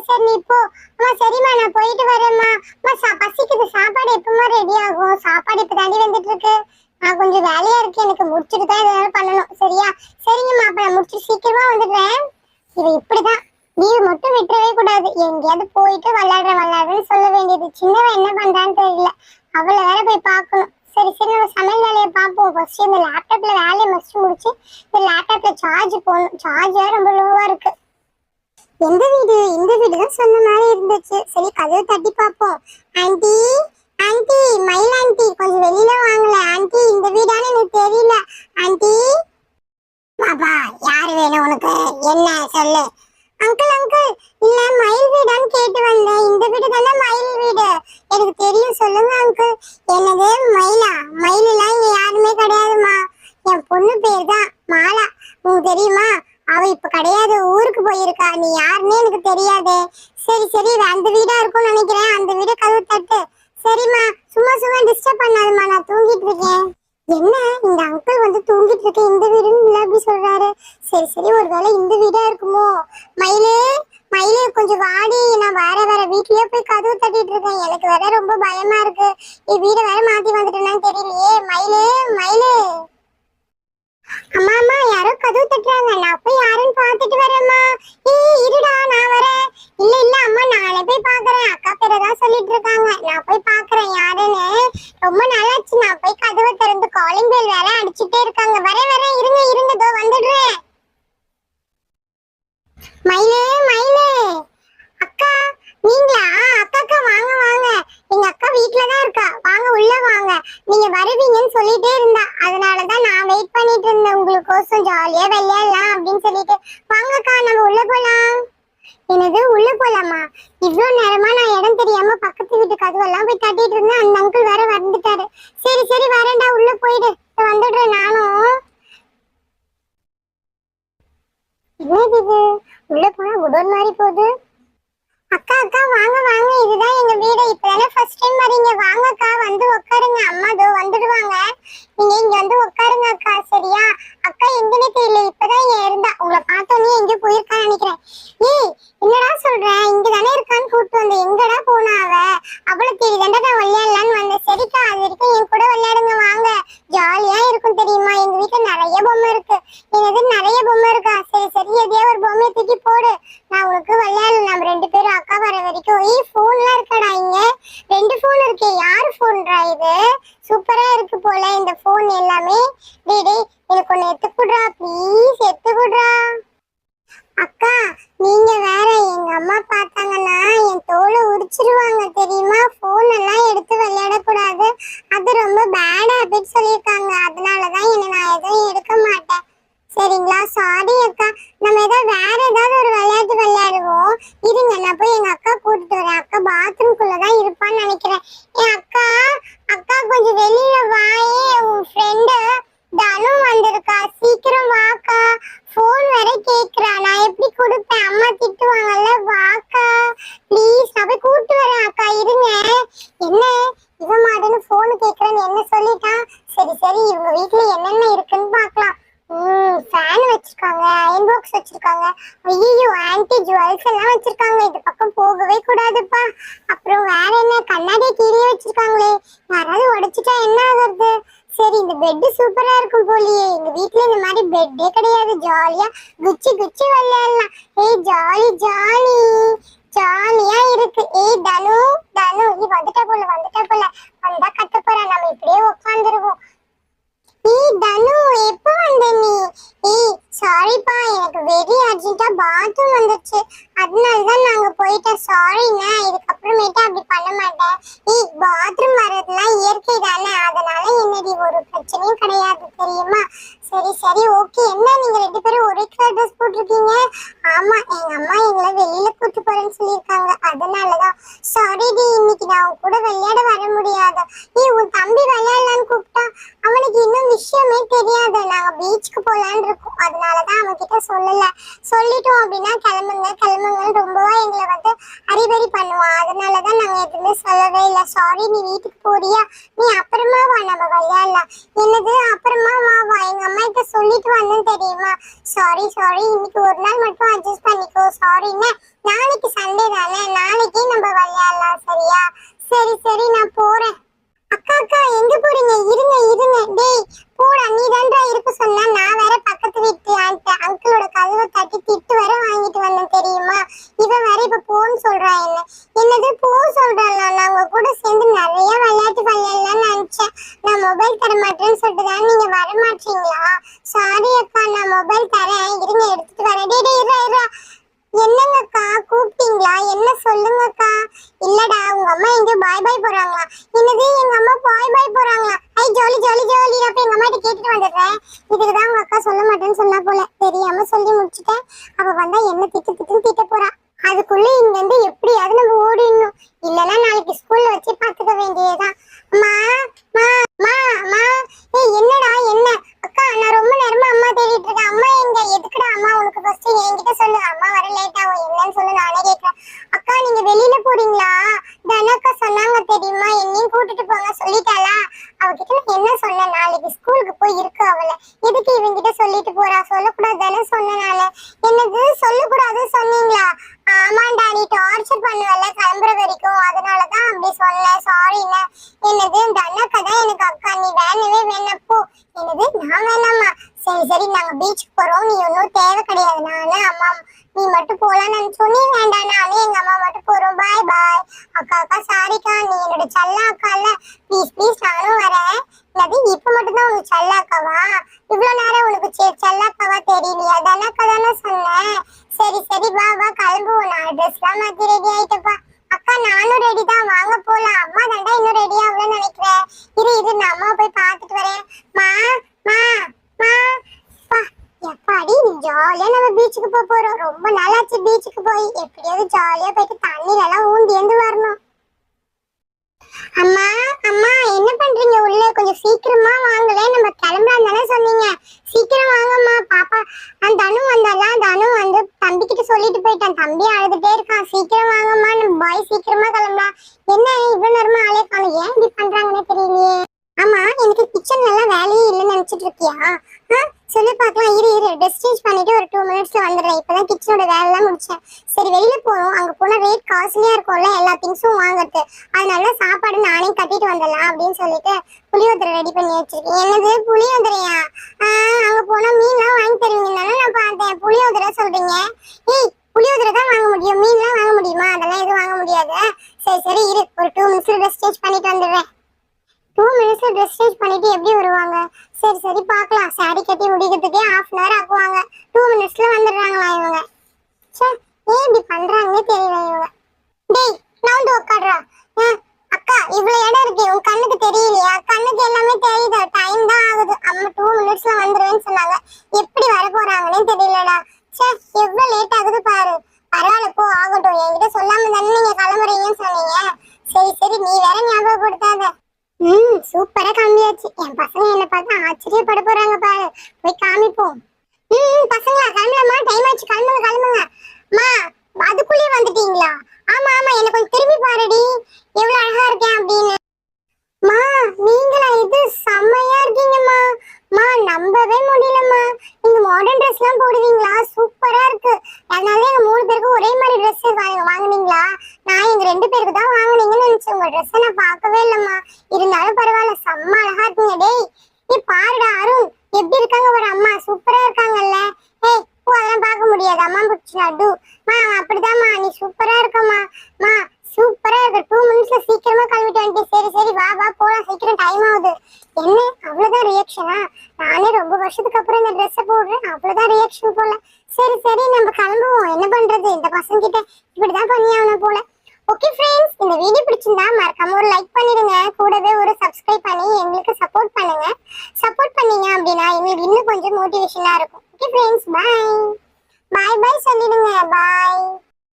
சரி நீ போ. அம்மா சரிம்மா நான் போயிட்டு வரேம்மா. அம்மா பசிக்குது, சாப்பாடு எப்பமா ரெடி ஆகும்? சாப்பாடு இப்ப தாண்டி வந்துட்டு இருக்கு. நான் கொஞ்சம் வேலையா இருக்கு, எனக்கு முடிச்சுட்டு தான் ஏதாவது பண்ணணும். சரியா? சரிங்கம்மா, அப்ப நான் முடிச்சு சீக்கிரமா வந்துடுறேன். இது இப்படிதான், லீவ் மட்டும் விட்டுறவே கூடாது. எங்கேயாவது போயிட்டு விளையாடுறேன்னு சொல்ல வேண்டியது. சின்னவன் என்ன பண்றான்னு தெரியல, அவளை வேற போய் பார்க்கணும். சரி சரி, நம்ம சமையல் வேலையை பார்ப்போம். ஃபர்ஸ்ட் இந்த லேப்டாப்ல வேலையை ஃபர்ஸ்ட் முடிச்சு இந்த லேப்டாப்ல சார்ஜ் போடணும். சார்ஜ் ரொம்ப லோவா இருக்கு. எந்த வீடு? இந்த வீடு தான் சொன்ன மாதிரி இருந்துச்சு. சரி கதவை தட்டி பார்ப்போம். ஆண்டி, ஆண்டி, மயில் ஆண்டி, கொஞ்சம் வெளியில வாங்கல ஆண்டி. இந்த வீடான்னு எனக்கு தெரியல ஆண்டி. பாப்பா, யாரு வேணும் உனக்கு? என்ன சொல்லு. அங்கிள் அங்கிள், இல்ல மயில் வீடான்னு கேட்டு வந்தேன். இந்த வீடு தானே மயில் வீடு? எனக்கு தெரியும், சொல்லுங்க அங்கிள். என்னது மயிலா? மயிலெல்லாம் இங்க யாருமே கிடையாதுமா. என் பொண்ணு பேர் தான் மாலா. உங்களுக்கு தெரியுமா? அவ இப்ப கிடையாது, ஊருக்கு போயிருக்கா. நீ யாருன்னே எனக்கு தெரியாது. சரி சரி, அந்த வீடா இருக்கும்னு நினைக்கிறேன். அந்த வீடு கதவு தட்டு. சரிம்மா, சும்மா சும்மா டிஸ்டர்ப் பண்ணாதம்மா, நான் தூங்கிட்டு இருக்கேன். என்ன இந்த அங்கிள் வந்து தூங்கிட்டு இருக்க இந்த வீடுன்னு அப்படி சொல்றாரு? சரி சரி, ஒருவேளை இந்த வீடா இருக்குமோ? மயிலே, மயிலே கொஞ்சம் வாடி, நான் வேற வீட்லயே போய் கதவு தட்டிட்டு இருக்கேன். எனக்கு வேற ரொம்ப பயமா இருக்கு. வீடை வேற மாத்தி வந்துட்டேன்னு தெரியலையே. மயிலே, மயிலே. அம்மா அம்மா, யாரோ கதவு தட்டுறாங்க. நான் போய் யாருன்னு பாத்துட்டு வரேம்மா. இருடா, நான் வரேன். இல்ல இல்ல அம்மா, நானே போய் பாக்குறேன். அக்கா பேரதான் சொல்லிட்டு இருக்காங்க. நான் போய் பாக்குறேன் யாருன்னு. ரொம்ப நாளாச்சு. நான் போய் கதவை திறந்து காலிங் பெல் வேற அடிச்சுட்டே இருக்காங்க. வரேன் வரேன், இருங்க இருங்க, தோ வந்துடுறேன். மயிலே, மயிலே. அக்கா, நீங்களா? அக்கா வாங்க வாங்க, எங்க அக்கா வீட்டுலதான் இருக்கா. வாங்க உள்ள வாங்க. நீங்க வருவீங்கன்னு சொல்லிட்டே இருந்தா, அதனாலதான் நான் வெயிட் பண்ணிட்டு இருந்தேன் உங்களுக்கோசம். ஜாலியா விளையாடலாம் அப்படின்னு சொல்லிட்டு. வாங்கக்கா, நம்ம உள்ள போலாம். என்னது உள்ள போலாமா? இவ்வளவு நேரமா நான் இடம் தெரியாம பக்கத்து வீட்டு கதவெல்லாம் போய் தட்டிட்டு இருந்தேன். அந்த அங்கிள் வேற வந்துட்டாரு. சரி சரி, வரேன்டா, உள்ள போயிடு, வந்துடுறேன் நானும். என்னது இது? உள்ள போனா குடோன் மாதிரி போகுது. அக்கா அக்கா, வாங்க வாங்க, இதுதான் எங்க வீடு. இப்பதானே ஃபர்ஸ்ட் டைம் வரீங்க. வாங்கக்கா, வந்து உட்காருங்க. அம்மா தோ வந்துடுவாங்க. நீங்க இங்க வந்து உட்காருங்க அக்கா. சரியா? அக்கா எங்கன்னே தெரியல, இப்பதான் இங்க இருந்தா. உங்களை பார்த்தோன்னே எங்க போயிருக்கான்னு நினைக்கிறேன். ஏய், என்னடா சொல்ற? இங்கதானே இருக்கான்னு கூப்பிட்டு வந்தேன். எங்கடா போனா அவ? அவளை தேடிதாண்டா நான் விளையாடலான்னு வந்தேன். சரிக்கா, அது வரைக்கும் என் கூட விளையாடுங்க வாங்க. ஜாலியா இருக்கும் தெரியுமா? எங்க வீட்டுல நிறைய பொம்மை இருக்கு. என்னது நிறைய பொம்மை இருக்கா? சரி சரி, எதையோ ஒரு பொம்மையை தூக்கி போடு, நான் உனக்கு விளையாடலாம். நம்ம ரெண்டு பேரும் அக்கா வர வரைக்கும். போன்லாம் இருக்கடா இங்க. 2 போன் இருக்கு. யாரு போன்றா இது? சூப்பரா இருக்கு போல இந்த போன் எல்லாமே. டேய் எனக்கு ஒன்னு எடுத்துக்குடுறா ப்ளீஸ், எடுத்துக்குடுறா. அக்கா, நீங்க வேற, எங்க அம்மா பார்த்தாங்கன்னா என் தோலை உரிச்சிருவாங்க தெரியுமா? போன் எல்லாம் எடுத்து விளையாடக்கூடாது, அது ரொம்ப பேட் ஹாபிட் சொல்லியிருக்காங்க. அதனாலதான் நான் எதுவும் எடுக்க மாட்டேன். சரிங்களா? சாரி அக்கா, நம்ம வேற ஏதாவது ஒரு விளையாட்டு விளையாடுவோம். இருங்க, நான் போய் எங்க அக்கா கூட்டிட்டு வரேன். அக்கா பாத்ரூம்குள்ளதான் இருப்பான்னு நினைக்கிறேன். என் அக்கா, அக்கா கொஞ்சம் வெளியில வாயே. உன் ஃப்ரெண்டு தனு வந்திருக்கா, சீக்கிரம் வாக்கா. போன் வேற கேக்குறா, நான் எப்படி கொடுப்பேன்? அம்மா திட்டுவாங்கல்ல. வாக்கா ப்ளீஸ், நான் போய் கூப்பிட்டு வரேன் அக்கா. இருங்க. என்ன இவன் மாடன்னு போன் கேக்குறேன்னு என்ன சொல்லிட்டான்? சரி சரி, இவங்க வீட்டுல என்னென்ன இருக்குன்னு பாக்கலாம். ஃபேன் வச்சிருக்காங்க, அயன் பாக்ஸ் வச்சிருக்காங்க. ஐயோ, ஆன்டி ஜுவல்ஸ் எல்லாம் வச்சிருக்காங்க. இது பக்கம் போகவே கூடாதுப்பா. அப்புறம் வேற என்ன, கண்ணாடியை கீழே வச்சிருக்காங்களே, யாராவது உடைச்சிட்டா என்ன ஆகுறது? சரி, இந்த பெட் சூப்பரா இருக்கும் போலியே. எங்க வீட்டுல இந்த மாதிரி பெட்டே கிடையாது. ஜாலியா குச்சி குச்சி விளையாடலாம். ஏய் ஜாலி ஜாலி, ஜாலியா இருக்கு. ஏய் தனு, தனு நீ வந்துட்ட போல வந்தா கத்த போறா. நம்ம இப்படியே உட்காந்துருவோம். ஏய் தனு, எப்போ வந்த நீ? ஏய் சாரிப்பா, எனக்கு வெரி அர்ஜென்ட்டா பாத்ரூம் வந்துச்சு, அதனாலதான் நாங்க போயிட்டோம். சாரிங்க, இதுக்கப்புறமேட்டு அப்படி பண்ண மாட்டேன். ஏய், பாத்ரூம் வர்றதுலாம் இயற்கை தானே, அதனால என்னடி ஒரு பிரச்சனையும் கிடையாது தெரியுமா? சரி சரி ஓகே. என்ன நீங்க 2 பேரும் ஒரே கலர் ட்ரெஸ் போட்டிருக்கீங்க? ஆமா, எங்க அம்மா எங்களை வெளியில கூட்டு போறேன்னு சொல்லியிருக்காங்க, அதனாலதான். சாரி டி, இன்னைக்கு நான் உன் கூட விளையாட வர முடியாது. ஏய், உன் தம்பி விளையாடலான்னு கூப்பிட்டா, அவனுக்கு இன்னும் விஷயமே தெரியாது. நாங்க பீச்சுக்கு போலான்னு இருக்கோம், அதனாலதான் அவன் கிட்ட சொல்லல. சொல்லிட்டோம் அப்படின்னா கிளம்புங்க கிளம்புங்கன்னு ரொம்பவா எங்களை வந்து அறிவறி பண்ணுவான். அதனாலதான் நாங்க எதுவுமே சொல்லவே இல்லை. சாரி, நீ வீட்டுக்கு போறியா? நீ அப்புறமா வா, நம்ம விளையாடலாம். என்னது அப்புறமா வா? வா, எங்க அம்மா கிட்ட சொல்லிட்டு வந்தேன் தெரியுமா? சாரி சாரி, இன்னைக்கு ஒரு நாள் மட்டும் அட்ஜஸ்ட் பண்ணிக்கோ. சாரின்னு, நாளைக்கு சண்டே தானே, நாளைக்கே நம்ம விளையாடலாம் சரியா? சரி சரி, நான் போறேன். அக்கா அக்கா, எங்க போறீங்க? இருங்க இருங்க. டேய் போடா, நீ தான்டா இருக்க சொன்னா. நான் வேற பக்கத்து வீட்டு அங்கிளோட கதவை தட்டி திட்டு வேற வாங்கிட்டு வந்தேன் தெரியுமா? இவன் வேற இப்ப போன்னு சொல்றா. என்னது போ சொல்றாளா? நான் உங்க கூட சேர்ந்து நிறைய விளையாட்டு விளையாடலாம்னு நினைச்சேன். நான் மொபைல் தர மாட்டேன்னு சொல்லிட்டு தான் நீங்க வர மாட்டீங்களா? சாரி அக்கா, நான் மொபைல் தரேன், இருங்க எடுத்துட்டு வரேன். டேய் டேய் இரா இரா. என்னங்கக்கா கூப்பிட்டீங்களா? என்ன சொல்லுங்கக்கா. இல்லடா, உங்க அம்மா எங்க பாய் பாய் போறாங்களா? என்னது எங்க அம்மா பாய் பாய் போறாங்களா? ஐ ஜாலி ஜாலி ஜாலி. அப்ப எங்க அம்மா கிட்ட கேட்டுட்டு வந்துடுறேன். இதுக்குதான் உங்க அக்கா சொல்ல மாட்டேன்னு சொன்னா போல. தெரியாம சொல்லி முடிச்சுட்டேன். அவ வந்தா என்ன திட்டு திட்டுன்னு திட்ட போறா. அதுக்குள்ள இங்க இருந்து எப்படியாவது நம்ம ஓடிடணும், இல்லைன்னா நாளைக்கு ஸ்கூல்ல வச்சு பாத்துக்க வேண்டியதுதான். அம்மா மா மா மா. ஏய் என்னடா என்ன? அக்கா, நான் ரொம்ப நேரமா அம்மா தேடிட்டு இருக்கேன். அம்மா எங்க? எதுக்குடா அம்மா உனக்கு? ஃபர்ஸ்ட் என்கிட்ட சொல்லு. அம்மா வர லேட் ஆகும், என்னன்னு சொல்லு, நானே கேட்கிறேன். அக்கா, நீங்க வெளியில போறீங்களா? தனக்கா சொன்னாங்க தெரியுமா, என்னையும் கூட்டிட்டு போங்க சொல்லிட்டாளா? அவகிட்ட நான் என்ன சொன்னேன்? நாளைக்கு ஸ்கூலுக்கு போய் இருக்கு அவளை, எதுக்கு இவங்கிட்ட சொல்லிட்டு போறா? சொல்லக்கூடாது தானே சொன்னேன் நானு. என்னது சொல்லக்கூடாது சொன்னீங்களா? ஆமாண்டா, நீ டார்ச்சர் பண்ணுவல கிளம்புற வரைக்கும், அதனாலதான் அப்படி சொன்னேன். சாரிண்ண. என்னது தனக்கா தான் எனக்கு அக்கா, நீ வேணவே வேணப்போ. என்னது நான் வேணாமா? சரி சரி, நாங்க பீச்சுக்கு போறோம், நீ ஒன்னும் தேவை கிடையாது. நானு அம்மா நீ மட்டும் போலான்னு நினைச்சோம். நீ வேண்டாம், நானே எங்க அம்மா மட்டும் போறோம். பாய் பாய். அக்கா அக்கா சாரிக்கா, நீ என்னோட செல்ல அக்கா இல்ல, ப்ளீஸ் ப்ளீஸ் நானும் வரேன். அது இப்ப மட்டும் தான் உனக்கு செல்ல அக்காவா? இவ்வளவு நேரம் உனக்கு செல்ல அக்காவா தெரியலையா? தனக்கா தானே சொன்னேன். சரி சரி வா வா கிளம்புவோம். நான் ட்ரெஸ் எல்லாம் மாத்தி ரெடி ஆயிட்டுப்பா. அக்கா நானும் ரெடி தான், வாங்க போலாம். அம்மா தாண்டா இன்னும் ரெடி ஆகலன்னு நினைக்கிறேன். இரு இரு, நான் அம்மா போய் பார்த்துட்டு வரேன். மா மா மா. எப்பாடி ஜாலியா நம்ம பீச்சுக்கு போறோம். ரொம்ப நாளாச்சு பீச்சுக்கு போய். எப்படியாவது ஜாலியா போயிட்டு தண்ணில எல்லாம் ஊந்தி வந்து வரணும். அம்மா அம்மா, என்ன பண்றீங்க உள்ள? கொஞ்சம் சீக்கிரமா வாங்கலே, நம்ம கிளம்பலாம் தானே சொன்னீங்க. சீக்கிரம் வாங்கம்மா. பாப்பா அந்த தனு வந்தால, தனு வந்து தம்பி கிட்ட சொல்லிட்டு போயிட்டான். தம்பி அழுதுட்டே இருக்கான். சீக்கிரம் வாங்கம்மா, நம்ம பாய் சீக்கிரமா கிளம்பலாம். என்ன இவ்வளவு நேரமா ஆளே காணோம், ஏன் இப்படி பண்றாங்கன்னு தெரியலையே. ஆமா, எனக்கு கிச்சன்ல எல்லாம் வேலையே இல்லைன்னு நினைச்சிட்டு இருக்கியா? சொல்லி பார்க்கலாம். இரு இரு, ட்ரெஸ் சேஞ்ச் பண்ணிட்டு ஒரு 2 மினிட்ஸ்ல வந்துடுறேன். இப்பதான் கிச்சனோட வேலை எல்லாம் முடிச்சேன். சரி வெளியில போறோம், அங்க போனா ரேட் காஸ்ட்லியா இருக்கும்ல எல்லா திங்ஸும் வாங்குறது. அதனால சாப்பாடு நானே கட்டிட்டு வந்துடலாம் அப்படின்னு சொல்லிட்டு புளியோதரை ரெடி பண்ணி வச்சிருக்கேன். என்னது புளியோதரையா? அங்க போனா மீன்லாம் வாங்கி தருவீங்கன்னு நான் பார்த்தேன். புளியோதரை சொல்றீங்க? ஏய், புளியோதரை தான் வாங்க முடியும், மீன்லாம் வாங்க முடியுமா? அதெல்லாம் எதுவும் வாங்க முடியாது. சரி சரி இரு, ஒரு 2 மினிட்ஸ்ல ட்ரெஸ் சேஞ்ச் பண்ணிட்டு வந்துடுறேன். 2 மினிட்ஸ்ல ட்ரெஸ் சேஞ்ச் பண்ணிட்டு எப்படி வருவாங்க? சரி சரி பார்க்கலாம். சாரி கட்டி முடிக்கிறதுக்கே 1/2 hour ஆக்குவாங்க. 2 மினிட்ஸ்ல வந்துடுறாங்களா இவங்க? சே, ஏன் இப்படி பண்றாங்கன்னே தெரியல இவங்க. டேய் நான் உட்காடுறா. அக்கா இவ்வளவு இடம் இருக்கு, உன் கண்ணுக்கு தெரியலையா? கண்ணுக்கு எல்லாமே தெரியுது, டைம் தான் ஆகுது. அம்மா 2 மினிட்ஸ்ல வந்துருவேன்னு சொன்னாங்க. எப்படி வர போறாங்கன்னே தெரியலடா. சே, எவ்வளவு லேட் ஆகுது பாரு. பரவாயில்ல போ, ஆகட்டும். என்கிட்ட சொல்லாம தானே நீங்க கிளம்புறீங்கன்னு சொன்னீங்க. சரி சரி, நீ வேற ஞாபகப்படுத்தாத. சூப்பரா காமியாச்சு. என் பசங்க என்ன பார்த்தா ஆச்சரியப்பட போறாங்க பாரு. போய் காமிப்போம். பசங்களா கிளம்பலாமா? டைம் ஆச்சு, கிளம்புங்க கிளம்புங்க. மா அதுக்குள்ளே வந்துட்டீங்களா? ஆமா ஆமா, என்ன கொஞ்சம் திரும்பி பாருடி, எவ்வளவு அழகா இருக்கேன் அப்படின்னு. மா நீங்களா? இது செம்மையா இருக்கீங்கம்மா. மா நம்பவே முடியலம்மா. நீங்க மாடர்ன் ட்ரெஸ் எல்லாம் போடுவீங்களா? சூப்பரா இருக்கு. அதனால எங்க 3 பேருக்கும் ஒரே மாதிரி ட்ரெஸ் வாங்குனீங்களா? நான் எங்க 2 பேருக்கு தான் வாங்குனீங்கன்னு நினைச்சேன். உங்க ட்ரெஸ் நான் பார்க்கவே இல்லம்மா. இருந்தாலும் பரவாயில்ல, செம்ம அழகா இருக்கீங்க. டேய் நீ பாருடா அருண், எப்படி இருக்காங்க ஒரு அம்மா? சூப்பரா இருக்காங்கல்ல. ஏய் பூ அதெல்லாம் பார்க்க முடியாது, அம்மா பிடிச்சி நடு. மா அப்படிதாம்மா, நீ சூப்பரா இருக்கம்மா. மா சூப்பரா இருக்கு. 2 மினிட்ஸ்ல சீக்கிரமா கிளம்பிட்டு வந்துட்டு. சரி சரி வா வா போலாம், சீக்கிரம் டைம் ஆகுது. என்ன அவ்வளவுதான் ரியாக்ஷனா? நானே ரொம்ப வருஷத்துக்கு அப்புறம் இந்த ட்ரெஸ் போடுறேன், அவ்வளவுதான் ரியாக்ஷன் போல. சரி சரி நம்ம கிளம்புவோம். என்ன பண்றது, இந்த பசங்க கிட்ட இப்படிதான் பண்ணியாகணும் போல. ஓகே ஃப்ரெண்ட்ஸ், இந்த வீடியோ பிடிச்சிருந்தா மறக்காம ஒரு லைக் பண்ணிடுங்க. கூடவே ஒரு சப்ஸ்கிரைப் பண்ணி எங்களுக்கு சப்போர்ட் பண்ணுங்க. சப்போர்ட் பண்ணீங்க அப்படின்னா எங்களுக்கு இன்னும் கொஞ்சம் மோட்டிவேஷனா இருக்கும். ஓகே ஃப்ரெண்ட்ஸ், பாய் பாய் பாய் சொல்லிடுங்க. பாய்.